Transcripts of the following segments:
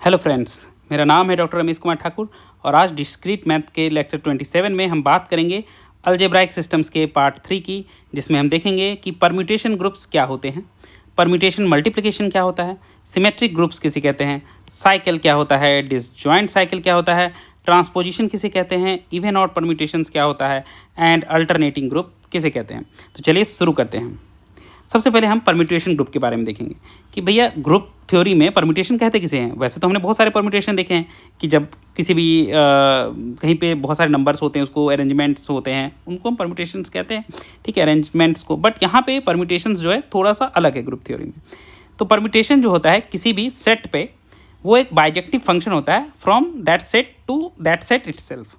Hello friends, मेरा नाम है डॉक्टर रमेश कुमार ठाकुर और आज डिस्क्रीट मैथ के लेक्चर 27 में हम बात करेंगे अलजेब्राइक सिस्टम्स के पार्ट 3 की, जिसमें हम देखेंगे कि परम्यूटेशन ग्रुप्स क्या होते हैं, परम्यूटेशन मल्टीप्लिकेशन क्या होता है, सिमेट्रिक ग्रुप्स किसे कहते हैं, साइकिल क्या होता है, डिसजॉइंट साइकिल क्या होता है, ट्रांसपोजिशन किसे कहते हैं, इवन ऑड परम्यूटेशंस क्या होता है एंड अल्टरनेटिंग ग्रुप किसे कहते हैं। तो चलिए शुरू करते हैं। सबसे पहले हम परम्यूटेशन ग्रुप के बारे में देखेंगे कि भैया ग्रुप थ्योरी में परम्यूटेशन कहते किसे हैं। वैसे तो हमने बहुत सारे परम्यूटेशन देखे हैं कि जब किसी भी कहीं पे बहुत सारे नंबर्स होते हैं, उसको अरेंजमेंट्स होते हैं, उनको हम परम्यूटेशंस कहते हैं, ठीक है, अरेंजमेंट्स को। बट यहाँ पे परम्यूटेशंस जो है थोड़ा सा अलग है ग्रुप थ्योरी में। तो परम्यूटेशन जो होता है किसी भी सेट पे, वो एक बाइजेक्टिव फंक्शन होता है from that set to that set itself,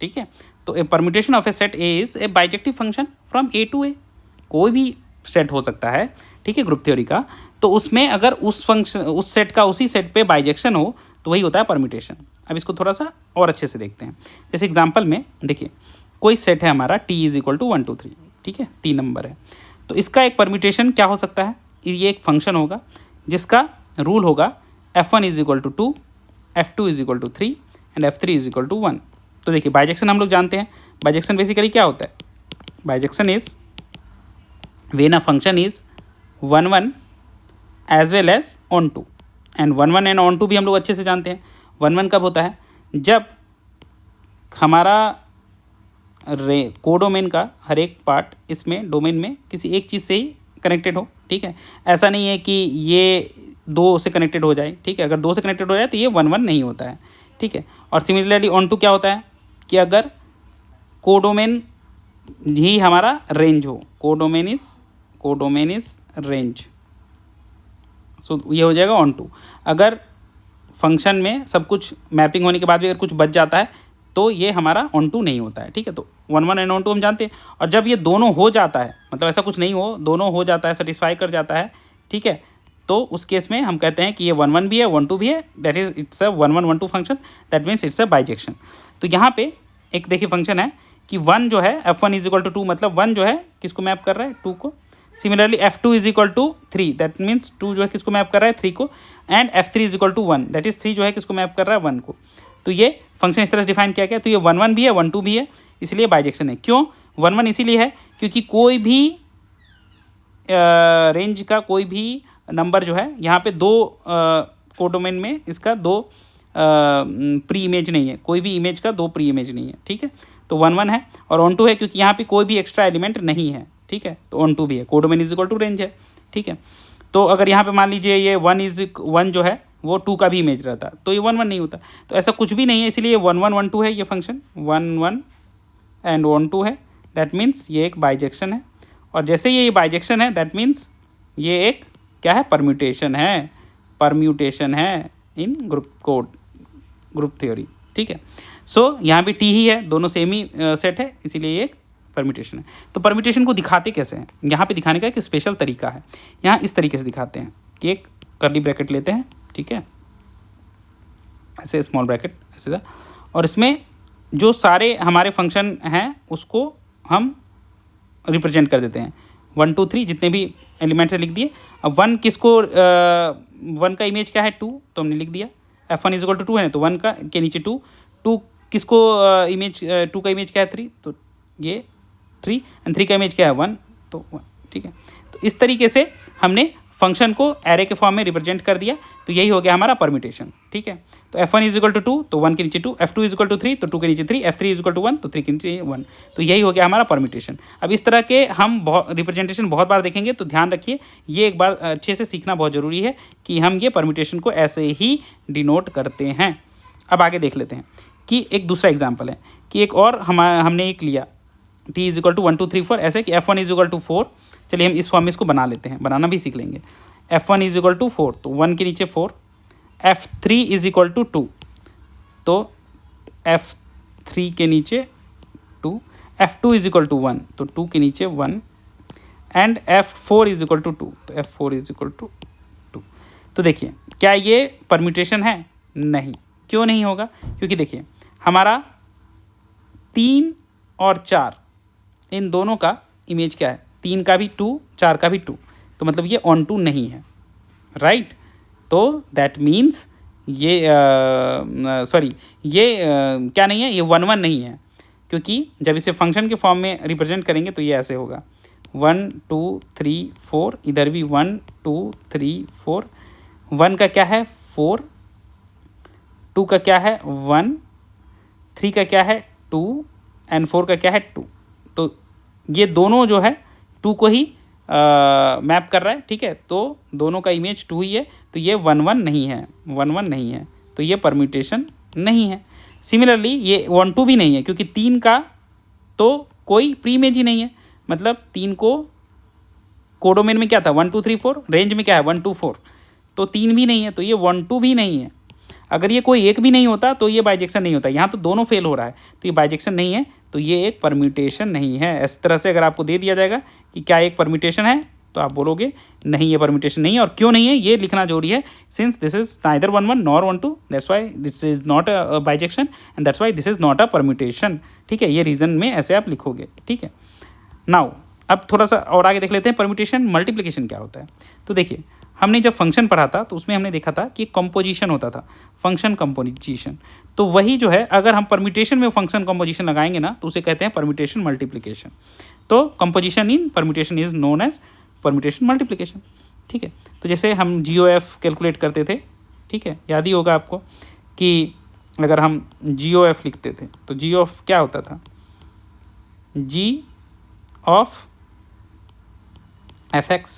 ठीक है। तो a permutation of a set A is a bijective function from A to A. कोई भी सेट हो सकता है, ठीक है, ग्रुप थ्योरी का। तो उसमें अगर उस फंक्शन, उस सेट का उसी सेट पे बाइजेक्शन हो तो वही होता है परम्यूटेशन। अब इसको थोड़ा सा और अच्छे से देखते हैं। जैसे एग्जांपल में देखिए, कोई सेट है हमारा t इज इक्वल टू 1 2 3, ठीक है, 3 नंबर है। तो इसका एक परम्यूटेशन क्या हो सकता है, ये एक फंक्शन होगा जिसका रूल होगा f1 is equal to 2, f2 is equal to 3 and f3 is equal to 1। तो देखिए बाइजेक्शन हम लोग जानते हैं। बाइजेक्शन बेसिकली क्या होता है, bijection is when a function is 1 1 as well as on 2, and 1 1 and on 2 भी हम लोग अच्छे से जानते हैं। 1 1 कब होता है, जब हमारा कोडोमेन का हर एक पार्ट इसमें डोमेन में किसी एक चीज़ से ही कनेक्टेड हो, ठीक है। ऐसा नहीं है कि ये 2 से कनेक्टेड हो जाए, ठीक है। अगर 2 से कनेक्टेड हो जाए तो ये 1 1 नहीं होता है, ठीक है। और सिमिलरली on 2 क्या होता है कि अगर कोडोमेन ही हमारा रेंज हो, कोडोमेन इज रेंज, सो ये हो जाएगा ऑन टू। अगर फंक्शन में सब कुछ मैपिंग होने के बाद भी अगर कुछ बच जाता है तो ये हमारा ऑन टू नहीं होता है, ठीक है। तो 1 1 एंड ऑन टू हम जानते हैं। और जब ये दोनों हो जाता है, मतलब ऐसा कुछ नहीं हो, दोनों हो जाता है, सेटिस्फाई कर जाता है, ठीक है, तो उस केस में हम कहते हैं कि ये 1 1 भी है 1 2 भी है, that is it's a 1 1 1 2 function, that means it's a bijection. तो यहाँ पे एक देखिए फंक्शन है कि 1 जो है f1 इज इक्वल टू 2, मतलब 1 जो है किसको मैप कर रहा है, 2 को। Similarly f2 is equal to 3, that means 2 जो है किसको मैप कर रहा है, 3 को। And f3 is equal to 1, that is 3 जो है किसको मैप कर रहा है, 1 को। तो ये फंक्शन इस तरह से डिफाइन किया गया। तो ये 1 1 भी है 1 2 भी है, इसलिए बाइजेक्शन है। क्यों 1 1 इसीलिए है क्योंकि कोई भी रेंज का कोई भी नंबर जो है, यहाँ पे 2 कोडोमेन में इसका 2 प्री इमेज नहीं है, कोई भी इमेज का 2 प्री इमेज नहीं है, ठीक है। तो 1 1 है। और ऑन टू है क्योंकि यहाँ पे कोई भी एक्स्ट्रा एलिमेंट नहीं है, ठीक है, तो ऑन टू भी है। Codomain is equal to range है, ठीक है। तो अगर यहाँ पे मान लीजिए ये 1 जो है वो 2 का भी इमेज रहता तो ये 1 1 नहीं होता। तो ऐसा कुछ भी नहीं है, इसलिए 1 1 1 2 है ये फंक्शन, 1 1 एंड ऑन टू है, दैट मीन्स ये एक बाइजेक्शन है। और जैसे ये बाइजेक्शन है, दैट मीन्स ये एक क्या है, परम्यूटेशन है, परम्यूटेशन है इन ग्रुप थ्योरी, ठीक है। सो यहाँ पे टी ही है, दोनों सेम ही सेट है, इसीलिए ये एक परम्यूटेशन है। तो परम्यूटेशन को दिखाते कैसे हैं, यहाँ पे दिखाने का एक स्पेशल तरीका है। यहाँ इस तरीके से दिखाते हैं कि एक कर्ली ब्रैकेट लेते हैं, ठीक है, ऐसे स्मॉल ब्रैकेट ऐसे, और इसमें जो सारे हमारे फंक्शन हैं उसको हम रिप्रेजेंट कर देते हैं। 1 2 3 जितने भी एलिमेंट्स लिख दिए। अब 1 किसको 1 का इमेज क्या है, 2, तो हमने लिख दिया। f1 इज इक्वल टू 2 है, तो 1 का के नीचे 2 किसको इमेज 2 का इमेज क्या है, 3, तो ये 3 एंड 3 का इमेज क्या है, 1, तो 1, ठीक है। तो इस तरीके से हमने फंक्शन को एरे के फॉर्म में रिप्रेजेंट कर दिया। तो यही हो गया हमारा परम्यूटेशन, ठीक है। तो f1 इज इक्वल टू 2, तो 1 के नीचे 2, f2 इज इक्वल टू 3, तो 2 के नीचे 3, f3 इज इक्वल टू 1, तो 3 के नीचे 1। तो यही हो गया हमारा परम्यूटेशन। अब इस तरह के हम रिप्रेजेंटेशन बहुत बार देखेंगे, तो ध्यान रखिए ये एक बार अच्छे से सीखना बहुत ज़रूरी है कि हम ये परम्यूटेशन को ऐसे ही डिनोट करते हैं। अब आगे देख लेते हैं कि एक दूसरा एग्जाम्पल है कि एक और हमने एक लिया t इज इक्वल टू 1 2 3 4, ऐसे कि f1 इज इक्वल टू 4। चलिए हम इस फॉर्म में इसको बना लेते हैं, बनाना भी सीख लेंगे। f1 इज इक्वल टू 4, तो 1 के नीचे 4, f3 इज इक्वल टू 2, तो f3 के नीचे 2, f2 इज इक्वल टू 1, तो 2 के नीचे 1, and f4 is equal to 2, तो f4 इज इक्वल टू 2। तो देखिए क्या ये परम्यूटेशन है, नहीं। क्यों नहीं होगा, क्योंकि देखिए हमारा 3 और 4 इन दोनों का इमेज क्या है, 3 का भी 2, 4 का भी 2, तो मतलब ये ऑन टू नहीं है, राइट। तो दैट मीन्स ये सॉरी ये क्या नहीं है, ये 1 1 नहीं है, क्योंकि जब इसे फंक्शन के फॉर्म में रिप्रेजेंट करेंगे तो ये ऐसे होगा 1 2 3 4, इधर भी 1 2 3 4, 1 का क्या है 4, 2 का क्या है 1, 3 का क्या है 2 एंड 4 का क्या है 2। तो ये दोनों जो है 2 को ही मैप कर रहा है, ठीक है, तो दोनों का इमेज 2 ही है, तो ये 1 1 नहीं है, 1 1 नहीं है, तो ये परम्यूटेशन नहीं है। सिमिलरली ये 1 2 भी नहीं है, क्योंकि 3 का तो कोई प्री इमेज ही नहीं है, मतलब 3 को कोडोमेन में क्या था 1 2 3 4, रेंज में क्या है 1 2 4, तो 3 भी नहीं है, तो ये 1 2 भी नहीं है। अगर ये कोई एक भी नहीं होता तो ये बाइजेक्शन नहीं होता, यहाँ तो दोनों फेल हो रहा है, तो ये बाइजेक्शन नहीं है, तो ये एक परम्यूटेशन नहीं है। इस तरह से अगर आपको दे दिया जाएगा कि क्या एक परम्यूटेशन है, तो आप बोलोगे नहीं, ये परम्यूटेशन नहीं है। और क्यों नहीं है ये लिखना जरूरी है, since this is neither 1 1 nor 1 2, that's why this is not a bijection and that's why this is not a permutation. ठीक है, ये रीज़न में ऐसे आप लिखोगे। ठीक है, नाउ अब थोड़ा सा और आगे देख लेते हैं परम्यूटेशन मल्टीप्लिकेशन क्या होता है। तो देखिए, हमने जब फंक्शन पढ़ा था तो उसमें हमने देखा था कि कंपोजिशन होता था, फंक्शन कंपोजिशन। तो वही जो है, अगर हम परम्यूटेशन में फंक्शन कंपोजिशन लगाएंगे ना, तो उसे कहते हैं परम्यूटेशन मल्टीप्लिकेशन। तो composition in permutation is known as permutation multiplication. ठीक है, तो जैसे हम GOF कैलकुलेट करते थे, ठीक है, याद ही होगा आपको कि अगर हम GOF लिखते थे तो GOF क्या होता था, G ऑफ fx।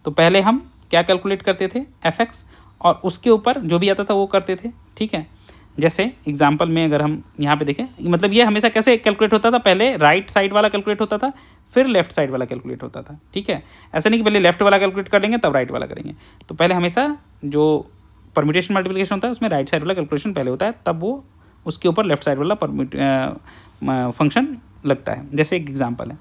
तो पहले हम क्या कैलकुलेट करते थे fx, और उसके ऊपर जो भी आता था वो करते थे। ठीक है, जैसे एग्जांपल में अगर हम यहाँ पे देखें, मतलब ये हमेशा कैसे कैलकुलेट होता था, पहले राइट साइड वाला कैलकुलेट होता था, फिर लेफ्ट साइड वाला कैलकुलेट होता था। ठीक है, ऐसा नहीं कि पहले लेफ्ट वाला कैलकुलेट कर लेंगे तब राइट वाला करेंगे। तो पहले हमेशा जो परम्यूटेशन मल्टीप्लिकेशन होता है उसमें राइट साइड वाला कैलकुलेशन पहले होता है, तब वो उसके ऊपर लेफ्ट साइड वाला फंक्शन लगता है। जैसे एक एग्जाम्पल है,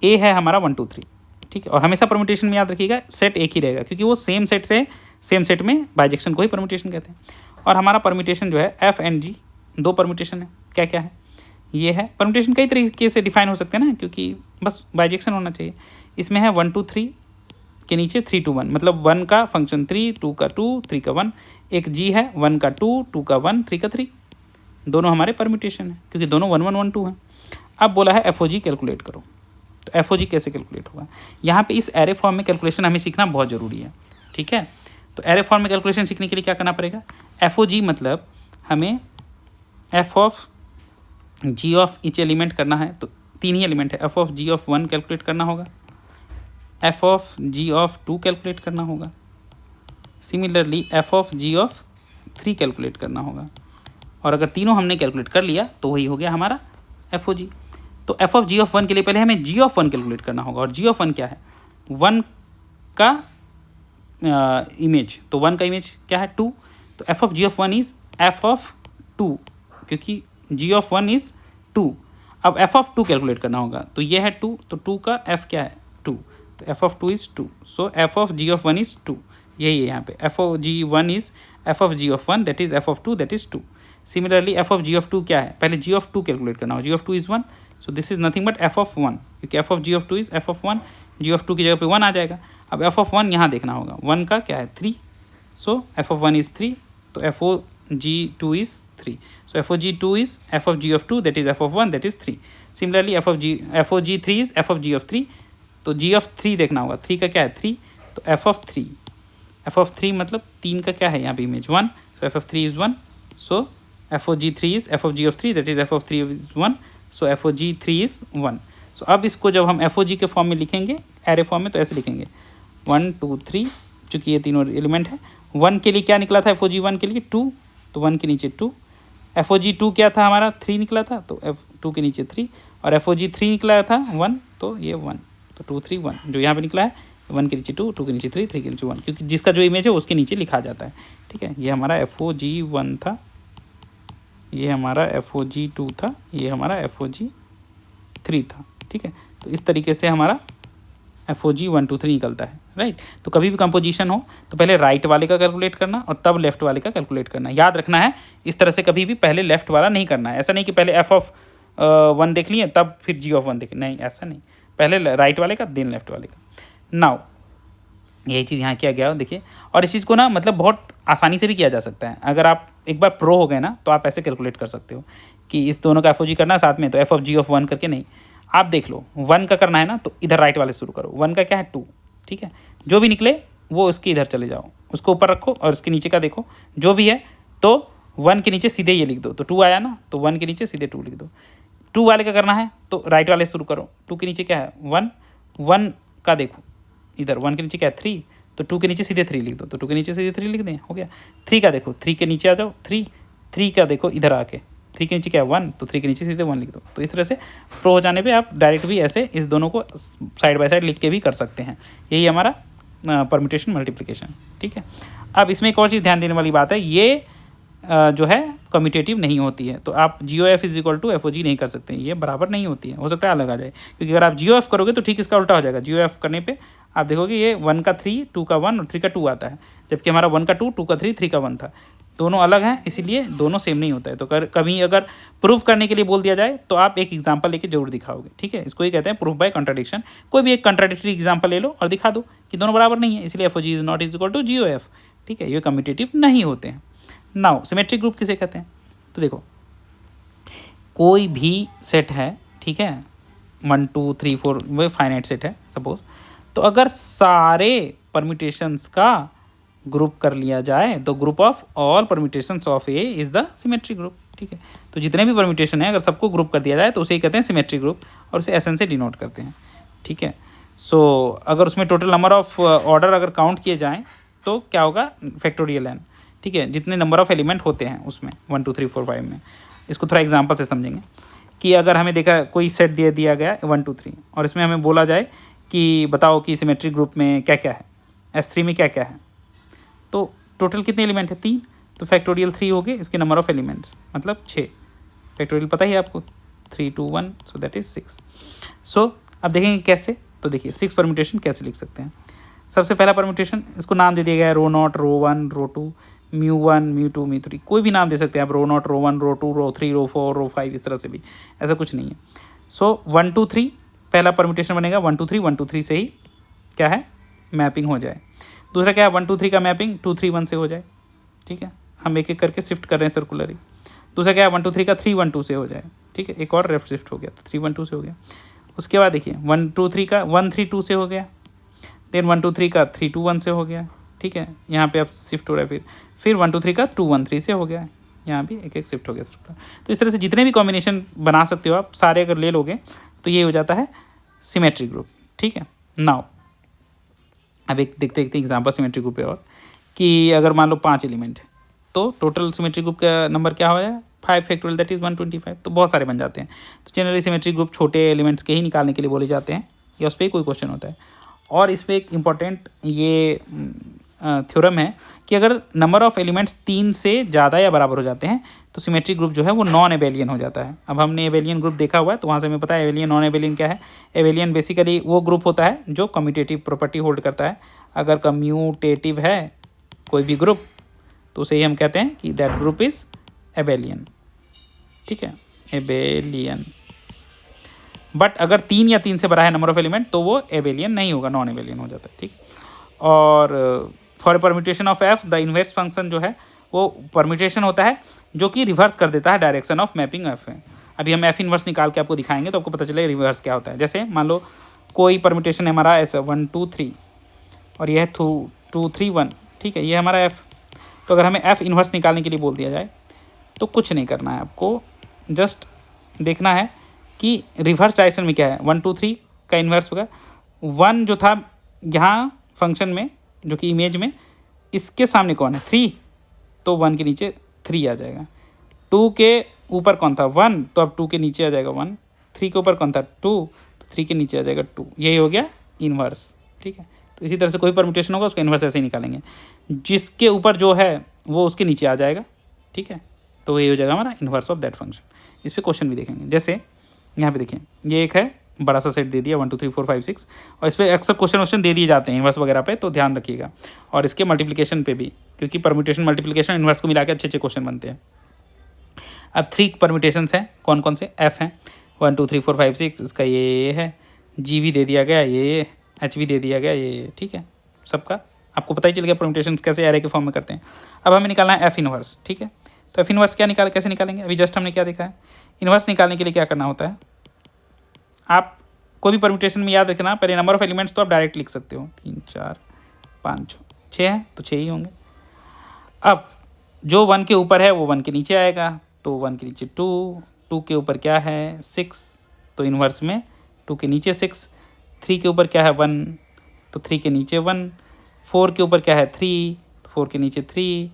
ए है हमारा 1 2 3। ठीक है, और हमेशा परम्यूटेशन में याद रखिएगा सेट एक ही रहेगा, क्योंकि वो सेम सेट में बाइजेक्शन को ही परम्यूटेशन कहते हैं। और हमारा परम्यूटेशन जो है एफ एंड जी, दो परम्यूटेशन है। क्या क्या है, ये है परम्यूटेशन कई तरीके से डिफाइन हो सकते हैं ना, क्योंकि बस बाइजेक्शन होना चाहिए। इसमें है 1 2 3 के नीचे 3 2 1, मतलब 1 का फंक्शन 3, 2 का 2, 3 का 1। एक जी है 1 का 2, 2 का 1, 3 का 3, दोनों हमारे परम्यूटेशन है, क्योंकि दोनों 1 1 1 2 हैं। अब बोला है FOG कैलकुलेट करो, तो FOG कैसे कैलकुलेट होगा, यहाँ पे इस एरे फॉर्म में कैलकुलेशन हमें सीखना बहुत ज़रूरी है। ठीक है, तो एरे फॉर्म में कैलकुलेशन सीखने के लिए क्या करना पड़ेगा, FOG मतलब हमें f of g of each element करना है, तो 3 ही एलिमेंट है, f of g of 1 calculate करना होगा, f of g of 2 calculate करना होगा, similarly f of g of 3 calculate करना होगा। और अगर तीनों हमने कैलकुलेट कर लिया तो वही हो गया हमारा FOG। तो f ऑफ g ऑफ 1 के लिए पहले हमें g ऑफ 1 कैलकुलेट करना होगा, और g ऑफ 1 क्या है, 1 का इमेज, तो 1 का इमेज क्या है 2, तो f of g of 1 is f of 2, क्योंकि g ऑफ 1 इज 2। अब f ऑफ 2 कैलकुलेट करना होगा, तो ये है 2, तो 2 का f क्या है 2, तो f of 2 is 2, so f of g of 1 is 2, यही है यहाँ पे f of g 1 is f of g of 1 that is f of 2 that is 2। Similarly f of g of 2 क्या है, पहले g ऑफ 2 कैलकुलेट करना होगा, g of 2 is 1, so this is nothing but f of 1, क्योंकि f of g of 2 is f of 1, g of 2 की जगह पे 1 आ जाएगा। अब f ऑफ 1 यहाँ देखना होगा, 1 का क्या है 3, सो f ऑफ 1 इज 3, तो f of g2 is 3, so f of g2 is f of g of 2 that is f of 1 that is 3। Similarly f of g3 is f of g of 3, तो g of 3 देखना होगा, 3 का क्या है 3, तो f of 3 मतलब 3 का क्या है यहाँ पे image 1, so f of 3 is 1, so f of g3 is f of g of 3 that is f of 3 is 1, so f of g3 is 1। so अब इसको जब हम f of g के फॉर्म में लिखेंगे, एरे फॉर्म में, तो ऐसे लिखेंगे 1 2 3, चूँकि ये तीनों एलिमेंट है। 1 के लिए क्या निकला था, f of g 1 के लिए 2, तो 1 के नीचे 2, f of g 2 क्या था हमारा 3 निकला था, तो f2 के नीचे 3, और f of g 3 निकला था 1, तो ये 1, तो 2 3 1 जो यहाँ पे निकला है, 1 के नीचे 2, 2 के नीचे 3, 3 के नीचे 1, क्योंकि जिसका जो इमेज है उसके नीचे लिखा जाता है। ठीक है, ये हमारा f of g 1 था, ये हमारा f of g 2 था, ये हमारा f of g 3 था। ठीक है, तो इस तरीके से हमारा f of g 1 2 3 निकलता है, राइट। तो कभी भी कंपोजिशन हो तो पहले राइट वाले का कैलकुलेट करना और तब लेफ्ट वाले का कैलकुलेट करना, याद रखना है। इस तरह से कभी भी पहले लेफ्ट वाला नहीं करना है, ऐसा नहीं कि पहले f ऑफ 1 देख लिए तब फिर g ऑफ 1 देख, नहीं ऐसा नहीं, पहले राइट वाले का देन लेफ्ट वाले का। नाउ यही चीज़ यहाँ किया गया हो, देखिए। और इस चीज़ को ना मतलब बहुत आसानी से भी किया जा सकता है। अगर आप एक बार प्रो हो गए ना तो आप ऐसे कैलकुलेट कर सकते हो कि इस दोनों का एफ करना है साथ में, तो एफ ऑफ जी ऑफ 1 करके नहीं, आप देख लो 1 का करना है ना तो इधर राइट वाले शुरू करो। 1 का क्या है 2, ठीक है। जो भी निकले वो उसके इधर चले जाओ, उसको ऊपर रखो और उसके नीचे का देखो जो भी है, तो 1 के नीचे सीधे ये लिख दो, तो 2 आया ना, तो 1 के नीचे सीधे 2 लिख दो। 2 वाले का करना है तो राइट वाले शुरू करो। 2 के नीचे क्या है 1, 1 का देखो इधर, 1 के नीचे क्या है 3, तो 2 के नीचे सीधे 3 लिख दो, तो 2 के नीचे सीधे 3 लिख दें, हो गया। 3 का देखो, 3 के नीचे आ जाओ 3 का देखो इधर आके, 3 के नीचे क्या है 1, तो 3 के नीचे सीधे 1 लिख दो। तो इस तरह से प्रो हो जाने पे आप डायरेक्ट भी ऐसे इस दोनों को साइड बाय साइड लिख के भी कर सकते हैं। यही हमारा परम्यूटेशन मल्टीप्लिकेशन, ठीक है। अब इसमें एक और चीज़ ध्यान देने वाली बात है, ये जो है कम्यूटेटिव नहीं होती है, तो आप G O F is equal to F O G नहीं कर सकते, ये बराबर नहीं होती है, हो सकता है अलग आ जाए। क्योंकि अगर आप जी ओ एफ करोगे तो ठीक इसका उल्टा हो जाएगा। जी ओ एफ करने पे आप देखोगे ये 1 का 3, 2 का 1 और 3 का 2 आता है, जबकि हमारा 1 का 2, 2 का 3, 3 का 1 था। दोनों अलग हैं, इसीलिए दोनों सेम नहीं होता है। तो कभी अगर प्रूफ करने के लिए बोल दिया जाए तो आप एक एग्जाम्पल लेके जरूर दिखाओगे, ठीक है। इसको ही कहते हैं प्रूफ बाय कॉन्ट्राडिक्शन। कोई भी एक कॉन्ट्राडिक्टरी एग्जाम्पल ले लो और दिखा दो कि दोनों बराबर नहीं है, इसलिए F O G is not is equal to G O F, ठीक है। ये कम्यूटेटिव नहीं होते हैं। नाउ सिमेट्रिक ग्रुप किसे कहते हैं, तो देखो कोई भी सेट है, ठीक है, 1 2 3 4 वो फाइनाइट सेट है सपोज, तो अगर सारे परम्यूटेशंस का ग्रुप कर लिया जाए तो group of all permutations of A is the symmetric group, ठीक है। तो जितने भी परम्यूटेशन है अगर सबको ग्रुप कर दिया जाए तो उसे ही कहते हैं सिमेट्रिक ग्रुप, और उसे एस एन से डिनोट करते हैं, ठीक है। सो अगर उसमें टोटल नंबर ऑफ ऑर्डर अगर काउंट किए जाएँ तो क्या होगा फैक्टोरियल एन, ठीक है, जितने नंबर ऑफ एलिमेंट होते हैं उसमें 1 2 3 4 5 में। इसको थोड़ा एग्जांपल से समझेंगे कि अगर हमें देखा कोई सेट दिया गया 1 2 3 और इसमें हमें बोला जाए कि बताओ कि सिमेट्रिक ग्रुप में क्या क्या है, S3 में क्या क्या है, तो टोटल कितने एलिमेंट है 3, तो फैक्टोरियल 3 हो गए इसके नंबर ऑफ एलिमेंट्स, मतलब 6। फैक्टोरियल पता ही है आपको 3 2 1, सो दैट इज 6। सो अब देखेंगे कैसे, तो देखिए 6 परम्यूटेशन कैसे लिख सकते हैं। सबसे पहला परम्यूटेशन, इसको नाम दे दिया गया है रो नॉट, रो 1, रो 2, μ1 μ2 μ3, कोई भी नाम दे सकते हैं आप, रो नॉट, रो 1, रो 2, रो 3, रो 4, रो 5, इस तरह से भी, ऐसा कुछ नहीं है। सो 1 2 3 पहला परम्यूटेशन बनेगा, 1 2 3 1 2 3 से ही क्या है मैपिंग हो जाए। दूसरा क्या है 1 2 3 का मैपिंग 2 3 1 से हो जाए, ठीक है। हम एक एक करके शिफ्ट कर रहे हैं सर्कुलरली। दूसरा क्या है 1 2 3 का 3 1 2 से हो जाए, ठीक है, एक और लेफ्ट शिफ्ट हो गया तो 3 1 2 से हो गया। उसके बाद देखिए 1 2 3 का 1 3 2 से हो गया, देन 1 2 3 का 3 2 1 से हो गया, ठीक है। यहाँ पे अब शिफ्ट हो रहा है, फिर 1 2 3 का 2 1 3 से हो गया, यहाँ भी एक एक शिफ्ट हो गया। तो इस तरह से जितने भी कॉम्बिनेशन बना सकते हो आप सारे अगर ले लोगे तो ये हो जाता है सिमेट्रिक ग्रुप, ठीक है। नाउ अब एक देखते एग्जांपल सिमेट्रिक ग्रुप पे, और कि अगर मान लो 5 एलिमेंट है तो टोटल सिमेट्रिक ग्रुप का नंबर क्या हो जाए 5 फैक्टोरियल दैट इज़ 125, तो बहुत सारे बन जाते हैं। तो जनरली सिमेट्रिक ग्रुप छोटे एलिमेंट्स के ही निकालने के लिए बोले जाते हैं, या उस पर ही कोई क्वेश्चन होता है। और इस पर एक इम्पॉर्टेंट ये थ्योरम है कि अगर नंबर ऑफ एलिमेंट्स 3 से ज़्यादा या बराबर हो जाते हैं तो सिमेट्रिक ग्रुप जो है वो नॉन एबेलियन हो जाता है। अब हमने एबेलियन ग्रुप देखा हुआ है तो वहाँ से हमें पता है एबेलियन नॉन एबेलियन क्या है। एबेलियन बेसिकली वो ग्रुप होता है जो कम्यूटेटिव प्रॉपर्टी होल्ड करता है। अगर कम्यूटेटिव है कोई भी ग्रुप तो उसे ही हम कहते हैं कि दैट ग्रुप इज़ एबेलियन, ठीक है, एबेलियन। बट अगर 3 या 3 से बड़ा है नंबर ऑफ एलिमेंट तो वो एबेलियन नहीं होगा, नॉन एबेलियन हो जाता है, ठीक। और for permutation of F the inverse function जो है वो परम्यूटेशन होता है जो कि रिवर्स कर देता है डायरेक्शन ऑफ मैपिंग एफ है। अभी हम एफ इन्वर्स निकाल के आपको दिखाएंगे तो आपको पता चलेगा रिवर्स क्या होता है। जैसे मान लो कोई परम्यूटेशन है हमारा ऐसा 1 2 3 और यह है 2 3 1, ठीक है, ये हमारा एफ। तो अगर हमें एफ इन्वर्स निकालने के लिए बोल दिया जाए तो कुछ नहीं करना है आपको, जस्ट देखना है कि रिवर्स डायरेक्शन में क्या है। 1 2 3 का इन्वर्स होगा 1 जो था यहाँ फंक्शन में जो कि इमेज में, इसके सामने कौन है 3, तो 1 के नीचे 3 आ जाएगा। 2 के ऊपर कौन था 1, तो अब 2 के नीचे आ जाएगा 1। 3 के ऊपर कौन था 2, तो 3 के नीचे आ जाएगा 2। यही हो गया इन्वर्स, ठीक है। तो इसी तरह से कोई परम्यूटेशन होगा उसका इन्वर्स ऐसे ही निकालेंगे, जिसके ऊपर जो है वो उसके नीचे आ जाएगा, ठीक है। तो ये हो जाएगा हमारा इन्वर्स ऑफ दैट फंक्शन। इस पर क्वेश्चन भी देखेंगे। जैसे यहाँ पे देखिए ये एक है बड़ा सा सेट दे दिया 1 2 3 4 5 6, और इस पर अक्सर क्वेश्चन दे दिए जाते हैं इन्वर्स वगैरह पे, तो ध्यान रखिएगा। और इसके मल्टीप्लिकेशन पे भी, क्योंकि परम्यूटेशन मल्टीप्लिकेशन इन्वर्स को मिला के अच्छे अच्छे क्वेश्चन बनते हैं। अब 3 परम्यूटेशंस हैं, कौन कौन से, एफ हैं 1 2 3 4 5 6, उसका ये है, जी भी दे दिया गया, ये एच भी दे दिया गया, ये ठीक है। सबका आपको पता ही चल गया परम्यूटेशंस कैसे एरे के फॉर्म में करते हैं। अब हमें निकालना है एफ इनवर्स, ठीक है। तो एफ इनवर्स कैसे निकालेंगे, अभी जस्ट हमने क्या देखा है। इनवर्स निकालने के लिए क्या करना होता है, आप कोई भी परम्यूटेशन में याद रखना, पहले नंबर ऑफ एलिमेंट्स तो आप डायरेक्ट लिख सकते हो, 3 4 5 6 है तो 6 ही होंगे। अब जो 1 के ऊपर है वो 1 के नीचे आएगा, तो 1 के नीचे 2 के ऊपर क्या है 6, तो इन्वर्स में 2 के नीचे 6, 3 के ऊपर क्या है 1, तो 3 के नीचे 1, 4 के ऊपर क्या है 3, तो 4 के नीचे 3,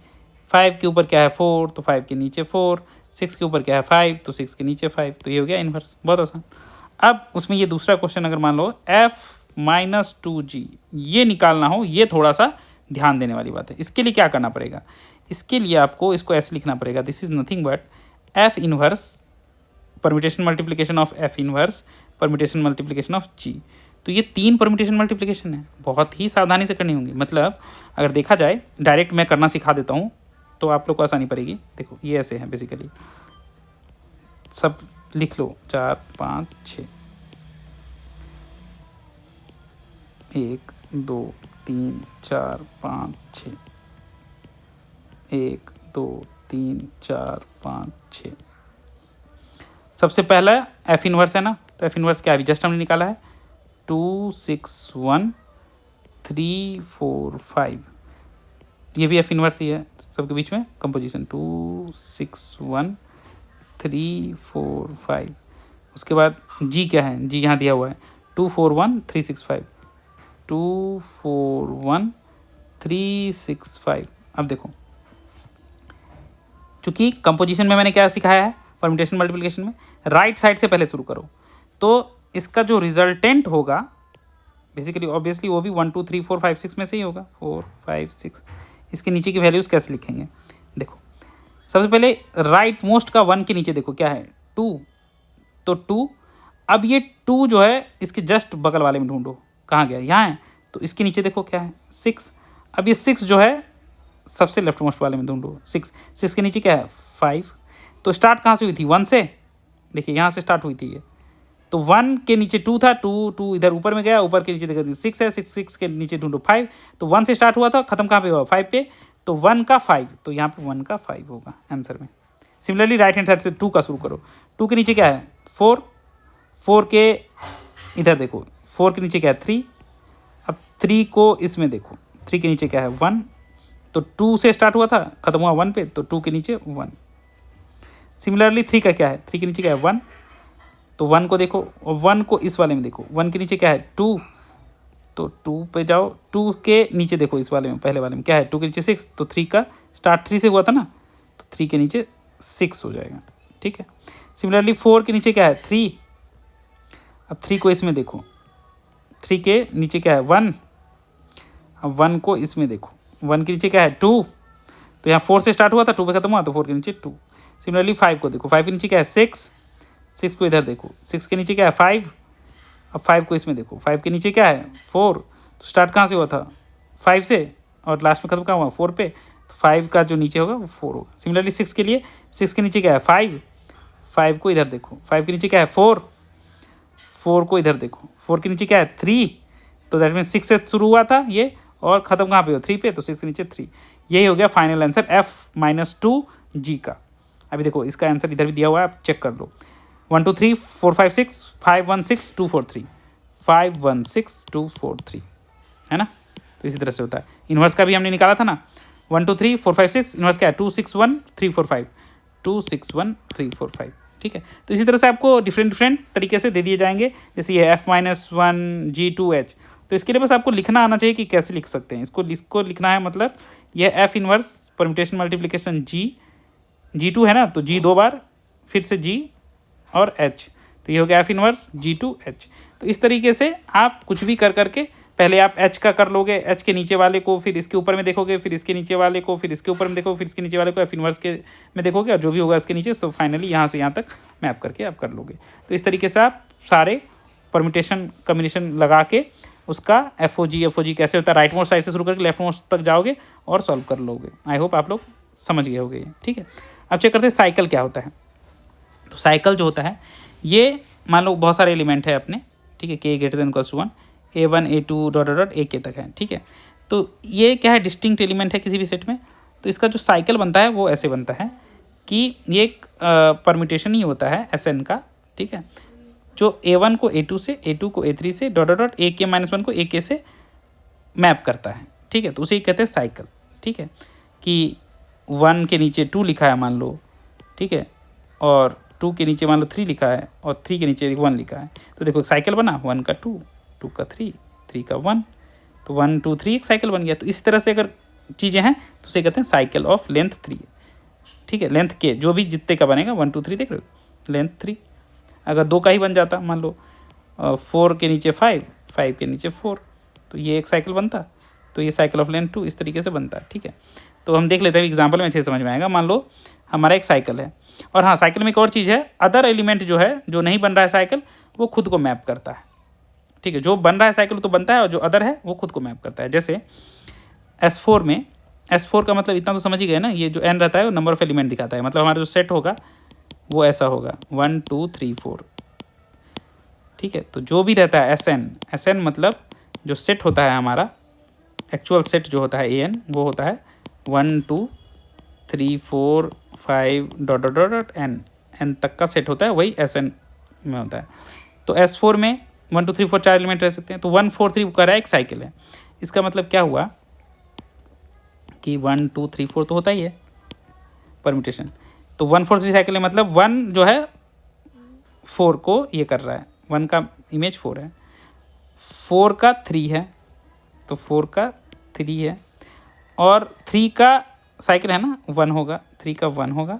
5 के ऊपर क्या है 4, तो 5 के नीचे 4, 6 के ऊपर क्या है 5, तो 6 के नीचे 5, तो ये हो गया इन्वर्स, बहुत आसान। अब उसमें ये दूसरा क्वेश्चन अगर मान लो f-2g ये निकालना हो, ये थोड़ा सा ध्यान देने वाली बात है। इसके लिए क्या करना पड़ेगा, इसके लिए आपको इसको ऐसे लिखना पड़ेगा, this is nothing but f inverse permutation multiplication of f inverse permutation multiplication of g। तो ये 3 परम्यूटेशन मल्टीप्लिकेशन है, बहुत ही सावधानी से करनी होंगी। मतलब अगर देखा जाए डायरेक्ट मैं करना सिखा देता हूँ तो आप लोग को आसानी पड़ेगी। देखो ये ऐसे है, बेसिकली सब लिख लो 4 5 6, 1 2 3 4 5 6, 1 2 3 4 5 6। सबसे पहला एफ इनवर्स है ना, तो एफ इनवर्स क्या है, जस्ट हमने निकाला है 2 6 1 3 4 5, ये भी एफ इनवर्स ही है, सबके बीच में कंपोजिशन 2 6 1 3 4 5। उसके बाद जी क्या है, जी यहाँ दिया हुआ है 2 4 1 3 6 5, 2 4 1 3 6 5। अब देखो चूँकि कंपोजिशन में मैंने क्या सिखाया है, परम्यूटेशन मल्टीप्लिकेशन में राइट साइड से पहले शुरू करो, तो इसका जो रिजल्टेंट होगा बेसिकली ऑब्वियसली वो भी 1 2 3 4 5 6 में से ही होगा, 4 5 6। इसके नीचे की वैल्यूज़ कैसे लिखेंगे, देखो सबसे पहले राइट मोस्ट का 1 के नीचे देखो क्या है 2, तो 2। अब ये 2 जो है इसके जस्ट बगल वाले में ढूंढो, कहाँ गया, यहाँ है, तो इसके नीचे देखो क्या है 6। अब ये 6 जो है सबसे लेफ्ट मोस्ट वाले में ढूंढो 6 के नीचे क्या है 5। तो स्टार्ट कहाँ से हुई थी 1 से, देखिए यहाँ से स्टार्ट हुई थी ये, तो 1 के नीचे 2 था, 2 इधर ऊपर में गया, ऊपर के नीचे देखो 6 है, 6 के नीचे ढूंढो 5, तो 1 से स्टार्ट हुआ था, खत्म कहाँ पे हुआ 5 पे, तो 1 का 5, तो यहाँ पे 1 का 5 होगा आंसर में। सिमिलरली राइट हैंड साइड से 2 का शुरू करो, 2 के नीचे क्या है 4, 4 के इधर देखो 4 के नीचे क्या है 3, अब 3 को इसमें देखो 3 के नीचे क्या है 1, तो 2 से स्टार्ट हुआ था खत्म हुआ 1 पे, तो 2 के नीचे 1। सिमिलरली 3 का क्या है, 3 के नीचे क्या है 1, तो 1 को देखो और 1 को इस वाले में देखो, 1 के नीचे क्या है 2, तो 2 पे जाओ, 2 के नीचे देखो इस वाले में पहले वाले में क्या है 2 के नीचे 6, तो 3 का स्टार्ट 3 से हुआ था ना, तो 3 के नीचे 6 हो जाएगा, ठीक है। सिमिलरली 4 के नीचे क्या है 3, अब 3 को इसमें देखो, 3 के नीचे क्या है 1, अब 1 को इसमें देखो, 1 के नीचे क्या है 2, तो यहाँ 4 से स्टार्ट हुआ था 2 पे खत्म हुआ, तो 4 के नीचे 2। सिमिलरली 5 को देखो, 5 के नीचे क्या है 6 को इधर देखो, 6 के नीचे क्या है 5, अब 5 को इसमें देखो, 5 के नीचे क्या है 4, तो स्टार्ट कहाँ से हुआ था 5 से और लास्ट में खत्म कहाँ हुआ 4 पे, तो 5 का जो नीचे होगा वो 4 होगा। सिमिलरली 6 के लिए 6 के नीचे क्या है 5 को इधर देखो, 5 के नीचे क्या है 4 को इधर देखो, 4 के नीचे क्या है 3, तो दैट मीन 6 से शुरू हुआ था ये और ख़त्म कहाँ पे हो 3 पे, तो 6 के नीचे 3। यही हो गया फाइनल आंसर f-2g का। अभी देखो इसका आंसर इधर भी दिया हुआ है, आप चेक कर लो, 1 2 3 4 5 6 5 1 6 2 4 3 5 1 6 2 4 3 है ना। तो इसी तरह से होता है। इन्वर्स का भी हमने निकाला था ना, 1 2 3 4 5 6, इन्वर्स क्या है 2 6 1 3 4 5, 2 6 1 3 4 5, ठीक है। तो इसी तरह से आपको डिफरेंट तरीके से दे दिए जाएंगे, जैसे ये f-1g2h। तो इसके लिए बस आपको लिखना आना चाहिए कि कैसे लिख सकते हैं इसको लिखना है, मतलब यह f inverse permutation multiplication g2 है ना, तो g 2 बार फिर से g और h, तो ये हो गया f इनवर्स g2h। तो इस तरीके से आप कुछ भी कर करके पहले आप h का कर लोगे, h के नीचे वाले को फिर इसके ऊपर में देखोगे, फिर इसके नीचे वाले को फिर इसके ऊपर में देखोगे, फिर इसके नीचे वाले को f इनवर्स के में देखोगे, और जो भी होगा इसके नीचे, सो फाइनली यहाँ से यहाँ तक मैप करके आप कर लोगे। तो इस तरीके से आप सारे परम्यूटेशन कम्बिनेशन लगा के उसका FOG कैसे होता है, राइट मोस्ट साइड से शुरू करके लेफ्ट मोस्ट तक जाओगे और सॉल्व कर लोगे। आई होप आप लोग समझ गए होगे, ठीक है। अब चेक करते हैं साइकिल क्या होता है। तो साइकिल जो होता है, ये मान लो बहुत सारे एलिमेंट है अपने, ठीक है, k > 1 A1 A2 ... AK तक है, ठीक है। तो ये क्या है, डिस्टिंक्ट एलिमेंट है किसी भी सेट में। तो इसका जो साइकिल बनता है वो ऐसे बनता है कि ये एक परम्यूटेशन ही होता है Sn का, ठीक है, जो A1 को A2 से, A2 को A3 से, डॉट डॉट डॉट AK-1 को AK से मैप करता है, ठीक है। तो उसे कहते हैं साइकिल, ठीक है, कि 1 के नीचे 2 लिखा है मान लो, ठीक है, और 2 के नीचे मान लो 3 लिखा है, और 3 के नीचे 1 लिखा है। तो देखो एक साइकिल बना, 1 का 2, 2 का 3, 3 का 1, तो 1 2 3 एक साइकिल बन गया। तो इस तरह से अगर चीज़ें हैं तो उसे कहते हैं साइकिल ऑफ लेंथ 3, ठीक है। लेंथ के जो भी जितने का बनेगा 1 2 3 देख रहे हो, लेंथ 3। अगर 2 का ही बन जाता मान लो 4 के नीचे 5, 5 के नीचे 4, तो ये एक साइकिल बनता। तो ये साइकिल ऑफ लेंथ 2 इस तरीके से बनता है, ठीक है। तो हम देख लेते हैं एग्जाम्पल में अच्छे से समझ में आएगा। मान लो हमारा एक साइकिल है, और हाँ साइकिल में एक और चीज़ है, अदर एलिमेंट जो है, जो नहीं बन रहा है साइकिल, वो खुद को मैप करता है, ठीक है। जो बन रहा है साइकिल तो बनता है, और जो अदर है वो खुद को मैप करता है। जैसे S4 में, S4 का मतलब इतना तो समझ ही गए ना, ये जो n रहता है वो नंबर ऑफ एलिमेंट दिखाता है। मतलब हमारा जो सेट होगा वो ऐसा होगा 1 2 3 4, ठीक है। तो जो भी रहता है SN मतलब जो सेट होता है हमारा, एक्चुअल सेट जो होता है AN, वो होता है 1 2 3 4 5 dot dot dot dot n तक का सेट होता है, वही SN में होता है। तो S4 में 1 2 3 4 4 एलिमेंट रह सकते हैं। तो 1 4 3 का एक साइकिल है। इसका मतलब क्या हुआ कि 1 2 3 4 तो होता ही है परम्यूटेशन। तो 1 4 3 साइकिल है, मतलब 1 जो है 4 को ये कर रहा है, 1 का इमेज 4 है, 4 का 3 है, तो 4 का 3 है, और 3 का साइकिल है ना 1 होगा, 3 का 1 होगा,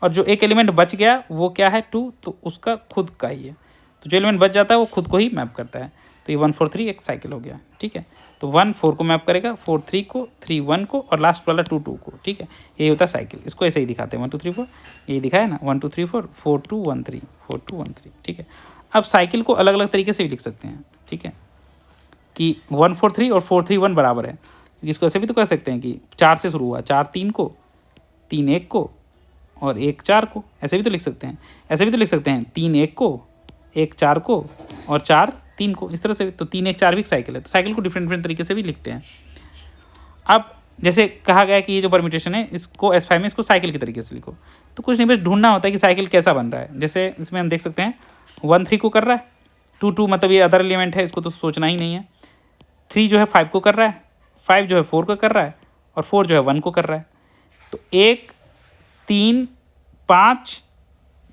और जो एक एलिमेंट बच गया वो क्या है 2, तो उसका खुद का ही है। तो जो एलिमेंट बच जाता है वो खुद को ही मैप करता है। तो ये 1 4 3 एक साइकिल हो गया, ठीक है। तो 1 4 को मैप करेगा, 4 3 को, 3 1 को, और लास्ट वाला 2 2 को, ठीक है। यही होता है साइकिल। इसको ऐसे ही दिखाते हैं 1 2 3 4, यही दिखाया ना 1 2 3 4 4 2 1 3 4 2 1 3, ठीक है। अब साइकिल को अलग अलग तरीके से भी लिख सकते हैं, ठीक है, कि 1 4 3 और 4 3 1 बराबर है। इसको ऐसे भी तो कह सकते हैं कि 4 से शुरू हुआ, 4 3 को, 3 1 को, और 1 4 को, ऐसे भी तो लिख सकते हैं। ऐसे भी तो लिख सकते हैं 3 1 को, 1 4 को, और 4 3 को, इस तरह से। तो 3 1 4 भी एक साइकिल है। तो साइकिल को डिफरेंट डिफरेंट तरीके से भी लिखते हैं। अब जैसे कहा गया कि ये जो परम्यूटेशन है इसको S5 में इसको साइकिल के तरीके से लिखो, तो कुछ नहीं, बस ढूंढना होता है कि साइकिल कैसा बन रहा है। जैसे इसमें हम देख सकते हैं 1 3 को कर रहा है, 2 2 मतलब ये अदर एलिमेंट है, इसको तो सोचना ही नहीं है। 3 जो है 5 को कर रहा है, 5 जो है 4 को कर रहा है, और 4 जो है 1 को कर रहा है। तो 1 3 5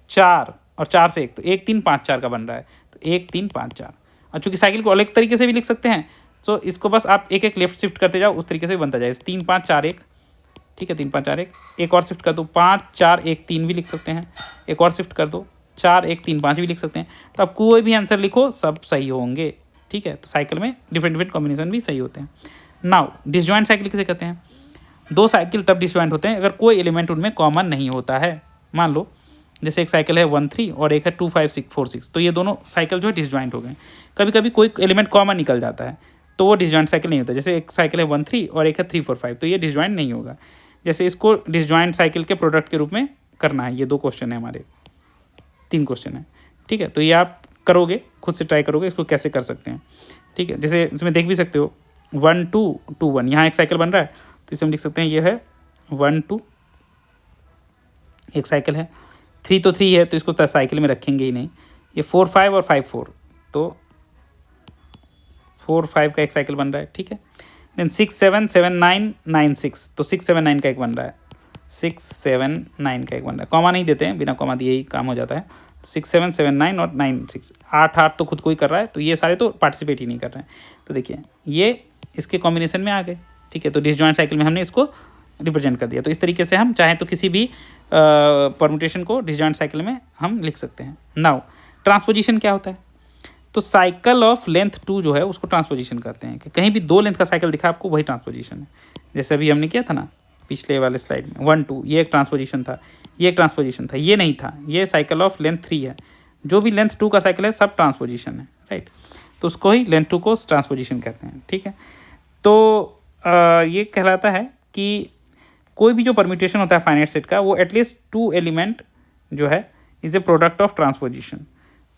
4 और 4 से 1, तो 1 3 5 4 का बन रहा है। तो 1 3 5 4, और चूँकि साइकिल को अलग तरीके से भी लिख सकते हैं, तो इसको बस आप एक एक लेफ्ट शिफ्ट करते जाओ, उस तरीके से भी बनता जाए। 3 5 4 1, ठीक है, 3 5 4 1, एक और शिफ्ट कर दो, 5 4 1 3 भी लिख सकते हैं, एक और शिफ्ट कर दो, 4 1 3 5 भी लिख सकते हैं। तो आप कोई भी आंसर लिखो सब सही होंगे, ठीक है। तो साइकिल में डिफरेंट डिफरेंट कॉम्बिनेशन भी सही होते हैं। नाउ डिसजॉइंट साइकिल किसे कहते हैं? दो साइकिल तब डिसजॉइंट होते हैं अगर कोई एलिमेंट उनमें कॉमन नहीं होता है। मान लो जैसे एक साइकिल है 1 3 और एक है 2 5 6 4 6, तो ये दोनों साइकिल जो है डिसजॉइंट हो गए। कभी कभी कोई एलिमेंट कॉमन निकल जाता है तो वो डिसजॉइंट साइकिल नहीं होता। जैसे एक साइकिल है 1 3 और एक है 3 4 5, तो ये डिसजॉइंट नहीं होगा। जैसे इसको डिसजॉइंट साइकिल के प्रोडक्ट के रूप में करना है। ये 2 क्वेश्चन है हमारे, 3 क्वेश्चन है, ठीक है। तो ये आप करोगे, खुद से ट्राई करोगे इसको कैसे कर सकते हैं, ठीक है। जैसे इसमें देख भी सकते हो 1 2 2 1, यहाँ एक साइकिल बन रहा है, तो इसे हम लिख सकते हैं ये है 1 2, एक साइकिल है। 3 तो 3 है तो इसको साइकिल में रखेंगे ही नहीं। ये 4 5 और 5 4, तो 4 5 का एक साइकिल बन रहा है, ठीक है। देन 6 7 7 9 9 6, तो 6 7 9 का एक बन रहा है, 6 7 9 का एक बन रहा है। कॉमा नहीं देते हैं, बिना कॉमा दिए ही काम हो जाता है। 6 7 7 9 और 9 6, 8 8 तो खुद को ही कर रहा है, तो ये सारे तो पार्टिसिपेट ही नहीं कर रहे हैं। तो देखिए ये इसके कॉम्बिनेशन में आ गए, ठीक है। तो डिसजॉइंट साइकिल में हमने इसको रिप्रेजेंट कर दिया। तो इस तरीके से हम चाहें तो किसी भी परम्यूटेशन को डिसजॉइंट साइकिल में हम लिख सकते हैं। नाउ ट्रांसपोजिशन क्या होता है? तो साइकिल ऑफ लेंथ 2 जो है उसको ट्रांसपोजिशन कहते हैं। कि कहीं भी 2 लेंथ का साइकिल दिखा आपको, वही ट्रांसपोजिशन है। जैसे अभी हमने किया था ना पिछले वाले स्लाइड में 1 2, ये एक ट्रांसपोजिशन था, ये एक ट्रांसपोजिशन था, ये नहीं था, ये साइकिल ऑफ लेंथ 3 है। जो भी लेंथ 2 का साइकिल है सब ट्रांसपोजिशन है, राइट। तो उसको ही लेंथ 2 को ट्रांसपोजिशन कहते हैं, ठीक है। तो ये कहलाता है कि कोई भी जो परम्यूटेशन होता है फाइनाइट सेट का, वो एटलीस्ट 2 एलिमेंट जो है is a product of transposition.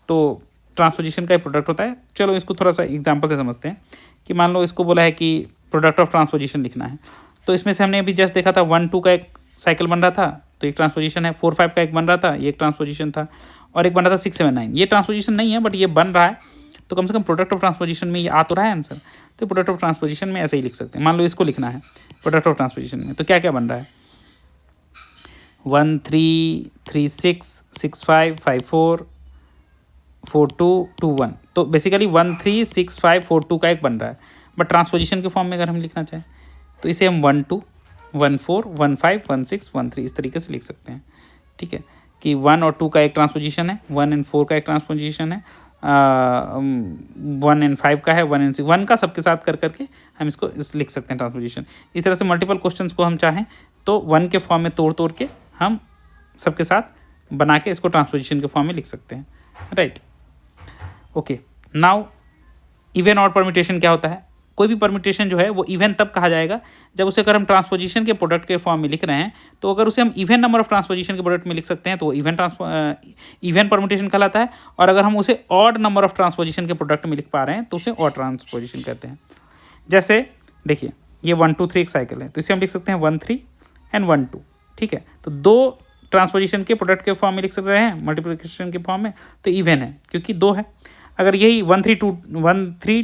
तो ट्रांसपोजिशन का एक प्रोडक्ट होता है। चलो इसको थोड़ा सा एग्जांपल से समझते हैं कि मान लो इसको बोला है कि प्रोडक्ट ऑफ ट्रांसपोजिशन लिखना है। तो इसमें से हमने अभी जस्ट देखा था 1 2 का एक साइकिल बन रहा था, तो एक ट्रांसपोजिशन है। 4 5 का एक बन रहा था, ये एक ट्रांसपोजिशन था। और एक बन रहा था 6 7 9, ये ट्रांसपोजिशन नहीं है बट ये बन रहा है, तो कम से कम प्रोडक्ट ऑफ ट्रांसपोजिशन में ये आ तो रहा है आंसर। तो प्रोडक्ट ऑफ ट्रांसपोजिशन में ऐसे ही लिख सकते हैं। मान लो इसको लिखना है प्रोडक्ट ऑफ ट्रांसपोजिशन में, तो क्या क्या बन रहा है? 1 3 3 6 6 5 5 4 4 2 2 1। तो बेसिकली 1 3 6 5 4 2 का एक बन रहा है, बट ट्रांसपोजिशन के फॉर्म में अगर हम लिखना चाहें तो इसे हम 1 2 1 4 1 5 1 6 1 3 इस तरीके से लिख सकते हैं। ठीक है, कि 1 और 2 का एक ट्रांसपोजिशन है, 1 एंड 4 का एक ट्रांसपोजिशन है, 1 एंड 5 का है, 1 एंड 6, 1 का सबके साथ कर करके हम इसको लिख सकते हैं ट्रांसपोजिशन। इस तरह से मल्टीपल क्वेश्चंस को हम चाहें तो 1 के फॉर्म में तोड़ तोड़ के हम सबके साथ बना के इसको ट्रांसपोजिशन के फॉर्म में लिख सकते हैं, right. Okay, now even odd permutation क्या होता है? कोई भी परम्यूटेशन जो है वो इवन तब कहा जाएगा जब उसे अगर हम ट्रांसपोजिशन के प्रोडक्ट के फॉर्म में लिख रहे हैं, तो अगर उसे हम इवन नंबर ऑफ ट्रांसपोजिशन के प्रोडक्ट में लिख सकते हैं तो वो इवन परम्यूटेशन कहलाता है। और अगर हम उसे ऑड नंबर ऑफ ट्रांसपोजिशन के प्रोडक्ट में लिख पा रहे हैं तो उसे ऑड ट्रांसपोजिशन कहते हैं। जैसे देखिए, ये 1 2 3 एक साइकिल है, तो इसे हम लिख सकते हैं 1 3 एंड 1 2। ठीक है, तो दो ट्रांसपोजिशन के प्रोडक्ट के फॉर्म में लिख सकते हैं, मल्टीप्लिकेशन के फॉर्म में, तो इवन है क्योंकि 2 है। अगर यही 1 3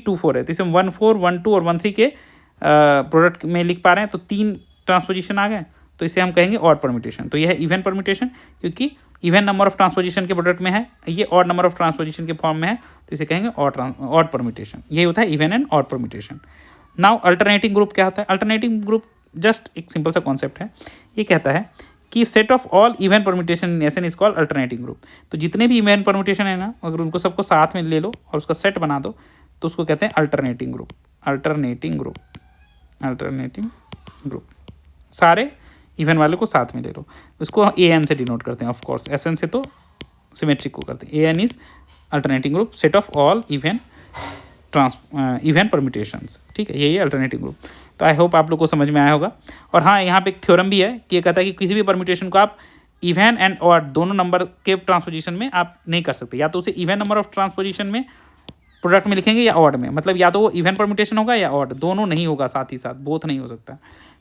2 4 है, तो इसे हम 1 4 1 2 और 1 3 के प्रोडक्ट में लिख पा रहे हैं, तो 3 ट्रांसपोजिशन आ गए, तो इसे हम कहेंगे ऑड परम्यूटेशन। तो यह है इवन परम्यूटेशन, क्योंकि इवन नंबर ऑफ ट्रांसपोजिशन के प्रोडक्ट में है, ये ऑड नंबर ऑफ ट्रांसपोजिशन के फॉर्म में है, तो इसे कहेंगे ऑड परम्यूटेशन। यही होता है even and odd permutation. Now alternating group क्या होता है? अल्टरनेटिंग ग्रुप जस्ट एक सिंपल सा कॉन्सेप्ट है। ये कहता है कि set of all even permutation in SN is called alternating group. तो जितने भी इवन परम्यूटेशन है ना, अगर उनको सबको साथ में ले लो और उसका सेट बना दो, तो उसको कहते हैं alternating group. Alternating group, alternating group, सारे इवन वाले को साथ में ले लो। उसको ए एन से डिनोट करते हैं, ऑफ कोर्स एस एन से तो सिमेट्रिक को करते हैं। A N is alternating group, set of all even even permutations. ठीक है, यही है अल्टरनेटिव ग्रुप। तो आई होप आप लोग को समझ में आया होगा। और हाँ, यहाँ पे एक थ्योरम भी है कि ये कहता है कि किसी भी परम्यूटेशन को आप इवन एंड ऑड दोनों नंबर के ट्रांसपोजिशन में आप नहीं कर सकते। या तो उसे इवन नंबर ऑफ ट्रांसपोजिशन में प्रोडक्ट में लिखेंगे या ऑड में, मतलब या तो वो इवन परम्यूटेशन होगा या ऑड, दोनों नहीं होगा साथ ही साथ, बोथ नहीं हो सकता।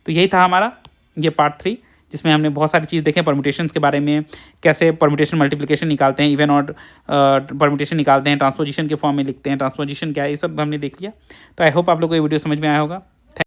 तो यही था हमारा ये पार्ट 3, जिसमें हमने बहुत सारी चीज़ देखें परम्यूटेशंस के बारे में, कैसे परम्यूटेशन मल्टीप्लिकेशन निकालते हैं, इवन ऑड परम्यूटेशन निकालते हैं, ट्रांसपोजिशन के फॉर्म में लिखते हैं, ट्रांसपोजिशन क्या है, ये सब हमने देख लिया। तो आई होप आप लोग को ये वीडियो समझ में आया होगा।